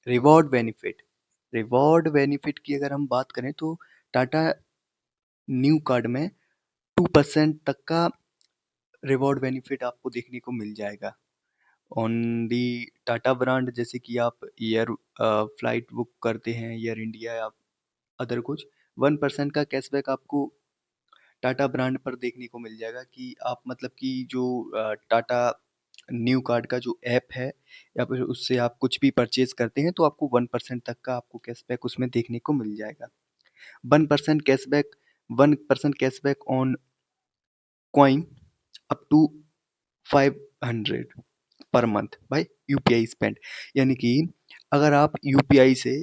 Reward benefit की अगर हम बात करें तो टाटा न्यू कार्ड में 2% तक का रिवॉर्ड बेनिफिट आपको देखने को मिल जाएगा ऑन दी टाटा ब्रांड। जैसे कि आप एयर फ्लाइट बुक करते हैं एयर इंडिया या अदर कुछ, 1% का कैशबैक आपको टाटा ब्रांड पर देखने को मिल जाएगा कि आप मतलब कि जो टाटा न्यू कार्ड का जो ऐप है या फिर उससे आप कुछ भी परचेज करते हैं तो आपको 1% तक का आपको कैशबैक उसमें देखने को मिल जाएगा। 1% cashback 1% cashback on coin up to 500 per month by UPI spend. यानी कि अगर आप यूपीआई से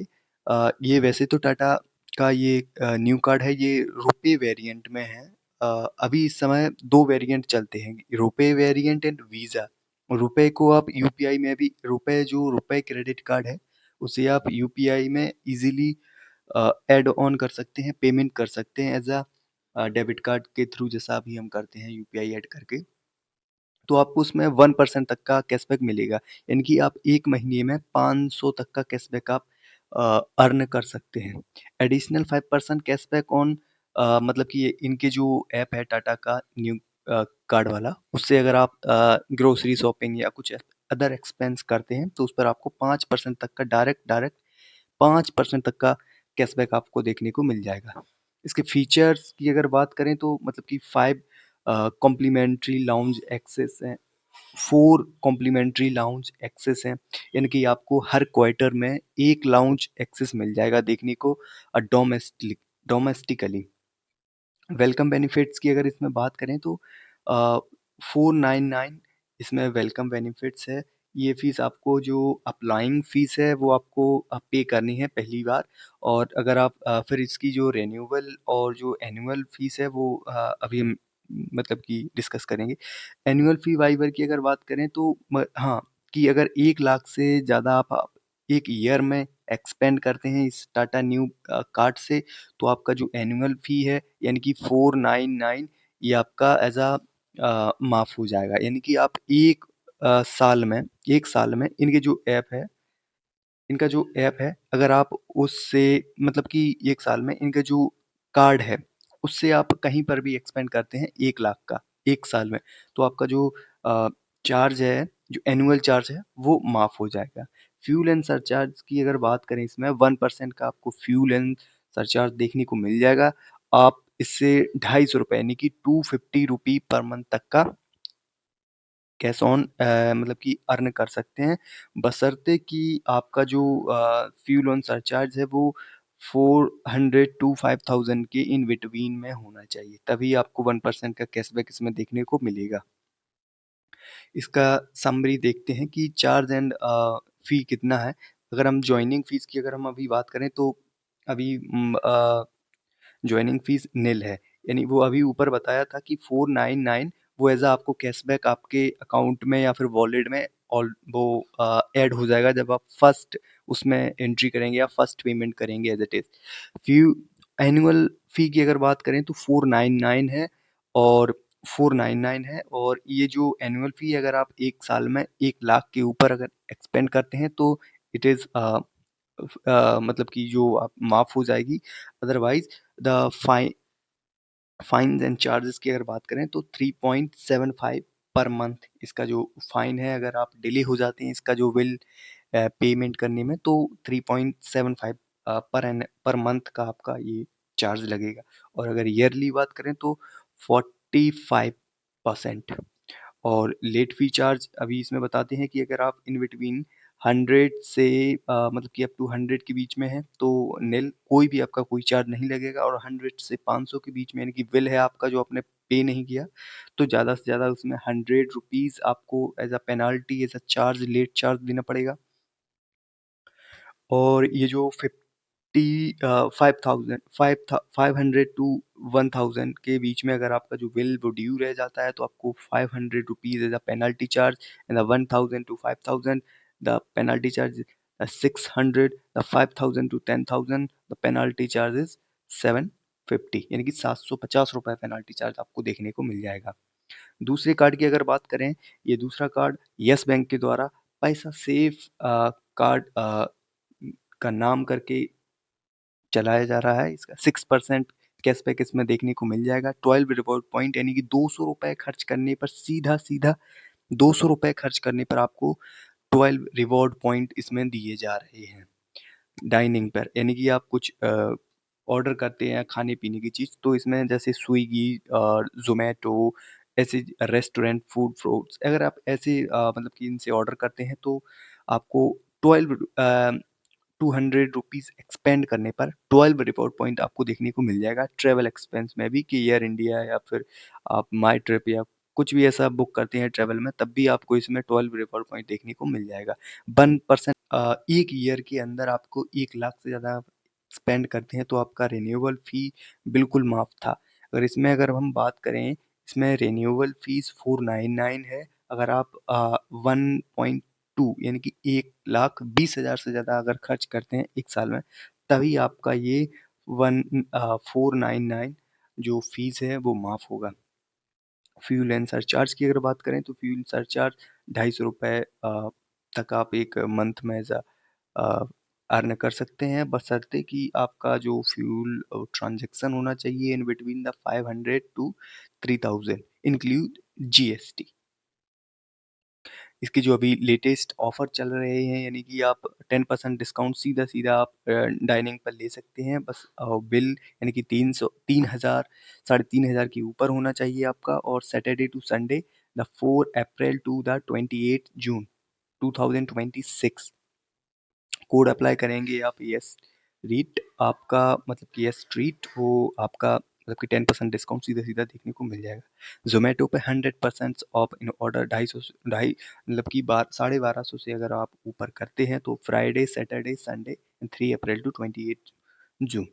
ये वैसे तो टाटा का ये न्यू कार्ड है, ये रुपे वेरिएंट में है। अभी इस समय दो वेरिएंट चलते हैं, रुपे वेरिएंट एंड वीज़ा। रुपए को आप यूपीआई में भी, रुपए जो रुपए क्रेडिट कार्ड है उसे आप यूपीआई में इजीली ऐड ऑन कर सकते हैं, पेमेंट कर सकते हैं एज अ डेबिट कार्ड के थ्रू, जैसा अभी हम करते हैं यूपीआई ऐड करके। तो आपको उसमें 1% तक का कैशबैक मिलेगा। यानी कि आप 1 महीने में 500 तक का कैशबैक आप अर्न कर सकते हैं। एडिशनल 5% कैशबैक ऑन मतलब कि इनके जो ऐप है टाटा का न्यू कार्ड वाला, उससे अगर आप ग्रोसरी शॉपिंग या कुछ अदर एक्सपेंस करते हैं तो उस पर आपको 5% तक का डायरेक्ट 5% तक का कैशबैक आपको देखने को मिल जाएगा। इसके फीचर्स की अगर बात करें तो मतलब कि 5 कॉम्प्लीमेंट्री लाउंज एक्सेस हैं, 4 कॉम्प्लीमेंट्री लाउंज एक्सेस हैं। यानी कि आपको हर क्वार्टर में 1 लाउंज एक्सेस मिल जाएगा देखने को डोमेस्टिकली। वेलकम बेनिफिट्स की अगर इसमें बात करें तो 499 इसमें वेलकम बेनिफिट्स है। ये फीस आपको जो अप्लाइंग फीस है वो आपको पे करनी है पहली बार, और अगर आप फिर इसकी जो रेन्यूअल और जो एनुअल फीस है वो अभी हम मतलब कि डिस्कस करेंगे। एनुअल फी वाइवर की अगर बात करें तो हाँ, कि अगर 1 लाख से ज़्यादा आप एक ईयर में एक्सपेंड करते हैं इस टाटा न्यू कार्ड से, तो आपका जो एनुअल फ़ी है यानी कि 499 ये आपका एज़ माफ़ हो जाएगा। यानी कि आप साल में 1 साल में इनका जो ऐप है अगर आप उससे मतलब कि 1 साल में इनका जो कार्ड है, उससे आप कहीं पर भी एक्सपेंड करते हैं 1 लाख का 1 साल में, तो आपका जो चार्ज है, जो एनुअल चार्ज है, वो माफ़ हो जाएगा। फ्यूल एंड सरचार्ज की अगर बात करें इसमें 1% का आपको फ्यूल एंड सरचार्ज देखने को मिल जाएगा। आप इससे ₹250 यानी कि 250 रुपी पर मंथ तक का कैश ऑन मतलब कि अर्न कर सकते हैं, बशर्ते कि आपका जो फ्यूल ऑन सरचार्ज है वो 400 टू 5000 के इन बिटवीन में होना चाहिए, तभी आपको 1% का कैशबैक इसमें देखने को मिलेगा। इसका समरी देखते हैं कि चार्ज एंड फी कितना है। अगर हम जॉइनिंग फीस की अगर हम अभी बात करें तो अभी जॉइनिंग फीस निल है। यानी वो अभी ऊपर बताया था कि 499 वो एज आपको कैशबैक आपके अकाउंट में या फिर वॉलेट में ऑल वो ऐड हो जाएगा जब आप फर्स्ट उसमें एंट्री करेंगे या फर्स्ट पेमेंट करेंगे as it is. Few annual fee की अगर बात करें तो 499 है, और 499 है, और ये जो एनुअल फी है अगर आप 1 साल में 1 लाख के ऊपर अगर एक्सपेंड करते हैं तो इट इज़ मतलब कि जो आप माफ़ हो जाएगी। Otherwise the fines and charges की अगर बात करें तो 3.75 पर मंथ इसका जो फाइन है, अगर आप डिले हो जाते हैं इसका जो बिल पेमेंट करने में तो 3.75 पर मंथ का आपका ये चार्ज लगेगा। और अगर ईयरली बात करें तो 45%। और लेट फी चार्ज अभी इसमें बताते हैं कि अगर आप इन बिटवीन 100 से मतलब कि अप टू 100 के बीच में है तो निल कोई भी आपका कोई चार्ज नहीं लगेगा, और 100 से 500 के बीच में यानी कि बिल है आपका जो आपने पे नहीं किया तो ज़्यादा से ज़्यादा उसमें 100 रुपीज़ आपको as a penalty as a charge late charge देना पड़ेगा। और ये जो 500 टू 1000 के बीच में अगर आपका जो बिल वो ड्यू रह जाता है तो आपको 500 rupees as a penalty charge, and 1000 to 5000 the penalty charge 600, the 5000 to 10000 the penalty charge is 750, यानी कि 750 रुपये पेनल्टी चार्ज आपको देखने को मिल जाएगा। दूसरे कार्ड की अगर बात करें, ये दूसरा कार्ड यस बैंक के द्वारा पैसा सेफ कार्ड का नाम करके चलाया जा रहा है। इसका 6% कैशबैक इसमें देखने को मिल जाएगा। 12 रिवॉर्ड पॉइंट यानी कि 200 रुपए खर्च करने पर सीधा सीधा 200 रुपए खर्च करने पर आपको 12 रिवॉर्ड पॉइंट इसमें दिए जा रहे हैं डाइनिंग पर। यानी कि आप कुछ ऑर्डर करते हैं खाने पीने की चीज़, तो इसमें जैसे स्विगी और जोमेटो ऐसे रेस्टोरेंट फूड फ्रूट्स, अगर आप ऐसे मतलब कि इनसे ऑर्डर करते हैं तो आपको 12 200 रुपीज़ एक्सपेंड करने पर 12 रिवॉर्ड पॉइंट आपको देखने को मिल जाएगा। ट्रैवल एक्सपेंस में भी कि एयर इंडिया या फिर आप माई ट्रिप या कुछ भी ऐसा बुक करते हैं ट्रैवल में, तब भी आपको इसमें 12 रिवॉर्ड पॉइंट देखने को मिल जाएगा। 1% एक ईयर के अंदर आपको 1 लाख से ज़्यादा स्पेंड करते हैं तो आपका रिन्यूअल फी बिल्कुल माफ था। अगर हम बात करें, इसमें रिन्यूअल फीस 499 है। अगर आप 1.2 यानी कि 1,20,000 से ज़्यादा अगर खर्च करते हैं एक साल में, तभी आपका ये 499 जो फीस है वो माफ होगा। फ्यूल एंड सरचार्ज की अगर बात करें तो फ्यूल सरचार्ज 250 रुपये तक आप एक मंथ में एज अर्न कर सकते हैं, बशर्ते कि आपका जो फ्यूल ट्रांजैक्शन होना चाहिए in between the 500 to 3000 include GST. इसके जो अभी लेटेस्ट ऑफर चल रहे हैं, यानी कि आप 10% डिस्काउंट सीधा सीधा आप डाइनिंग पर ले सकते हैं। बस बिल यानी कि 3,000 3,500 के ऊपर होना चाहिए आपका, और Saturday to Sunday the 4 April to the 28 June 2026 code apply करेंगे आप यस रीट, आपका मतलब कि यस ट्रीट हो, आपका मतलब कि 10% डिस्काउंट सीधा सीधा देखने को मिल जाएगा। जोमेटो पे 100% ऑफ इन ऑर्डर 250 मतलब कि 1250 से अगर आप ऊपर करते हैं तो Friday Saturday Sunday 3 April to 28 June.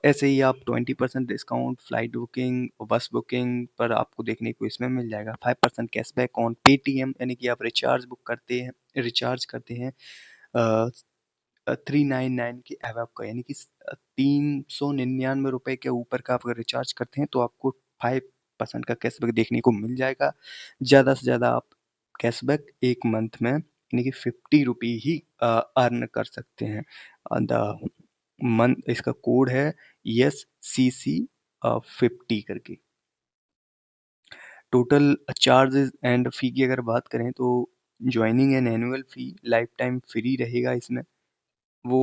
ऐसे ही आप 20% discount flight booking bus booking पर आपको देखने को इसमें मिल जाएगा। 5% कैशबैक ऑन पेटीएम, यानी कि आप रिचार्ज करते हैं 399 के अबव का, यानी कि 399 रुपए के ऊपर का आप अगर रिचार्ज करते हैं तो आपको 5% का कैशबैक देखने को मिल जाएगा। ज़्यादा से ज़्यादा आप कैशबैक एक मंथ में यानी कि 50 रुपी ही अर्न कर सकते हैं। द मंथ इसका कोड है SCC 50 करके। टोटल चार्जेस एंड फी की अगर बात करें तो joining and annual fee life time free रहेगा इसमें। वो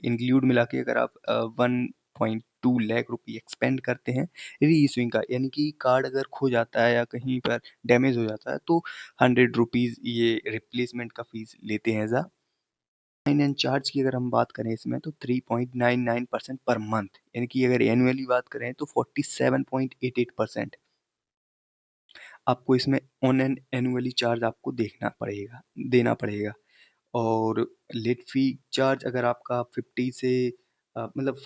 इंक्लूड मिला के अगर आप 1.2 लाख रुपये एक्सपेंड करते हैं री इशूइंग का, यानी कि कार्ड अगर खो जाता है या कहीं पर डैमेज हो जाता है तो 100 रुपीज़ ये रिप्लेसमेंट का फीस लेते हैं एज फाइन एंड चार्ज की अगर हम बात करें इसमें तो 3.99% पर मंथ, यानी कि अगर एनुअली बात करें तो 47.88% आपको इसमें ऑन एन एनुअली चार्ज आपको देना पड़ेगा। और लेट फी चार्ज अगर आपका 50 से मतलब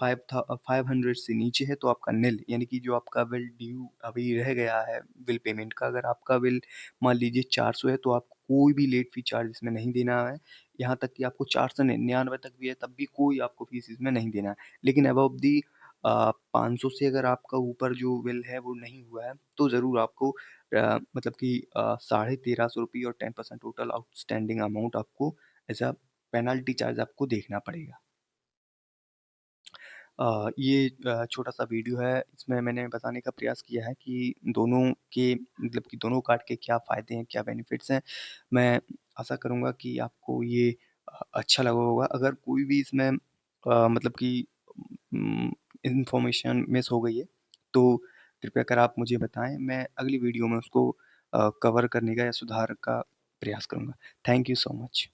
500 से नीचे है तो आपका निल, यानी कि जो आपका बिल ड्यू अभी रह गया है बिल पेमेंट का, अगर आपका बिल मान लीजिए 400 है तो आपको कोई भी लेट फी चार्ज इसमें नहीं देना है। यहाँ तक कि आपको 499 तक भी है तब भी कोई आपको फीस इसमें नहीं देना है। लेकिन अबव दी 500 से अगर आपका ऊपर जो बिल है वो नहीं हुआ है तो ज़रूर आपको मतलब कि 1350 रुपये और 10% टोटल आउटस्टैंडिंग अमाउंट आपको एज अ पेनल्टी चार्ज आपको देखना पड़ेगा। ये छोटा सा वीडियो है, इसमें मैंने बताने का प्रयास किया है कि दोनों के मतलब कि दोनों कार्ड के क्या फ़ायदे हैं, क्या बेनिफिट्स हैं। मैं आशा करूँगा कि आपको ये अच्छा लगा होगा। अगर कोई भी इसमें मतलब कि इन्फॉर्मेशन मिस हो गई है तो कृपया कर आप मुझे बताएँ, मैं अगली वीडियो में उसको कवर करने का या सुधार का प्रयास करूँगा। Thank you so much.